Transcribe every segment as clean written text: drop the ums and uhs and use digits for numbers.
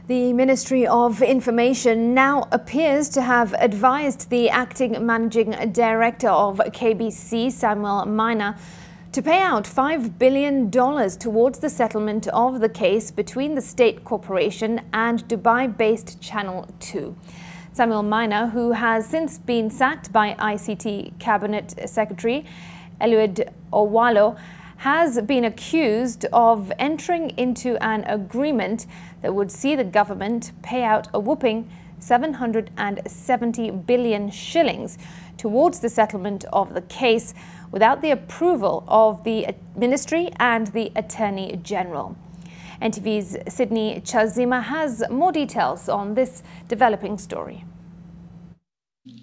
The Ministry of Information now appears to have advised the acting managing director of KBC, Samuel Maina, to pay out $5 billion towards the settlement of the case between the state corporation and Dubai-based Channel 2. Samuel Maina, who has since been sacked by ICT Cabinet Secretary Eiud Owalo, has been accused of entering into an agreement that would see the government pay out a whopping 770 billion shillings towards the settlement of the case without the approval of the Ministry and the Attorney General. NTV's Sydney Chazima has more details on this developing story.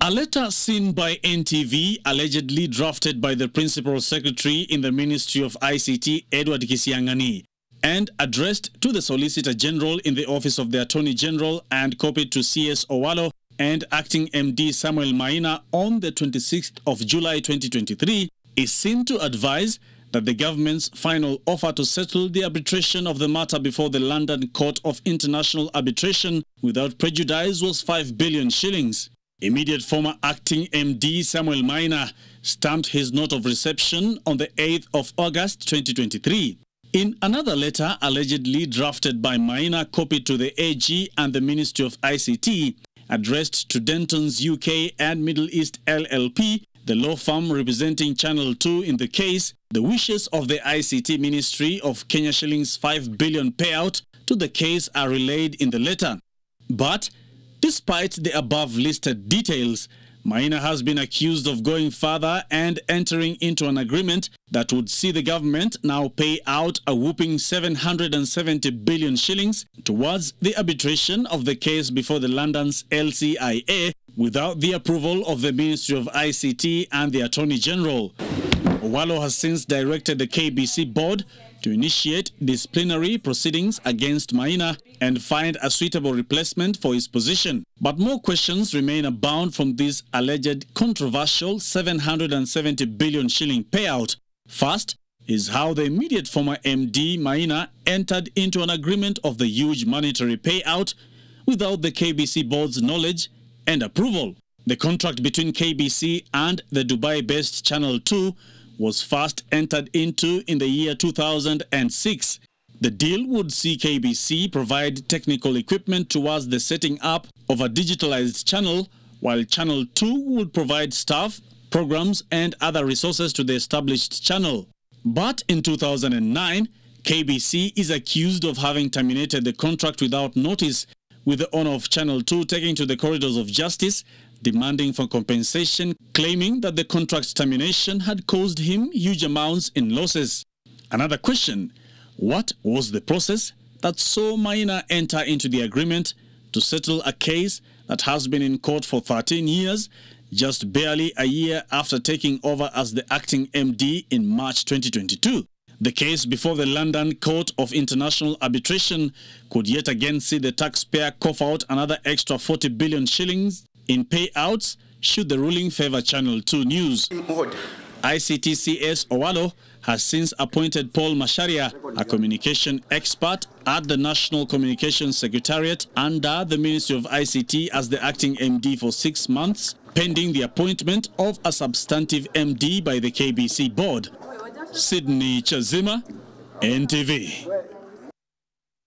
A letter seen by NTV, allegedly drafted by the Principal Secretary in the Ministry of ICT, Edward Kisiangani, and addressed to the Solicitor General in the Office of the Attorney General and copied to CS Owalo and Acting MD Samuel Maina on the 26th of July 2023, is seen to advise that the government's final offer to settle the arbitration of the matter before the London Court of International Arbitration without prejudice was 5 billion shillings. Immediate former acting MD Samuel Maina stamped his note of reception on the 8th of August 2023. In another letter allegedly drafted by Maina, copied to the AG and the Ministry of ICT, addressed to Denton's UK and Middle East LLP, the law firm representing Channel 2 in the case, the wishes of the ICT Ministry of Kenya shillings 5 billion payout to the case are relayed in the letter. But despite the above-listed details, Maina has been accused of going further and entering into an agreement that would see the government now pay out a whopping 770 billion shillings towards the arbitration of the case before the London's LCIA without the approval of the Ministry of ICT and the Attorney General. Owalo has since directed the KBC board to initiate disciplinary proceedings against Maina and find a suitable replacement for his position. But more questions remain abound from this alleged controversial 770 billion shilling payout. First is how the immediate former MD Maina entered into an agreement of the huge monetary payout without the KBC board's knowledge and approval. The contract between KBC and the Dubai-based Channel 2 was first entered into in the year 2006. The deal would see KBC provide technical equipment towards the setting up of a digitalized channel, while Channel 2 would provide staff, programs and other resources to the established channel. But in 2009, KBC is accused of having terminated the contract without notice, with the owner of Channel 2 taking to the corridors of justice, demanding for compensation, claiming that the contract termination had caused him huge amounts in losses. Another question: what was the process that saw Maina enter into the agreement to settle a case that has been in court for 13 years, just barely a year after taking over as the acting MD in March 2022? The case before the London Court of International Arbitration could yet again see the taxpayer cough out another extra 40 billion shillings in payouts should the ruling favor Channel 2 News. ICT CS Owalo has since appointed Paul Masharia, a communication expert at the National Communications Secretariat under the Ministry of ICT, as the acting MD for 6 months, pending the appointment of a substantive MD by the KBC board. Sydney Chazima, NTV.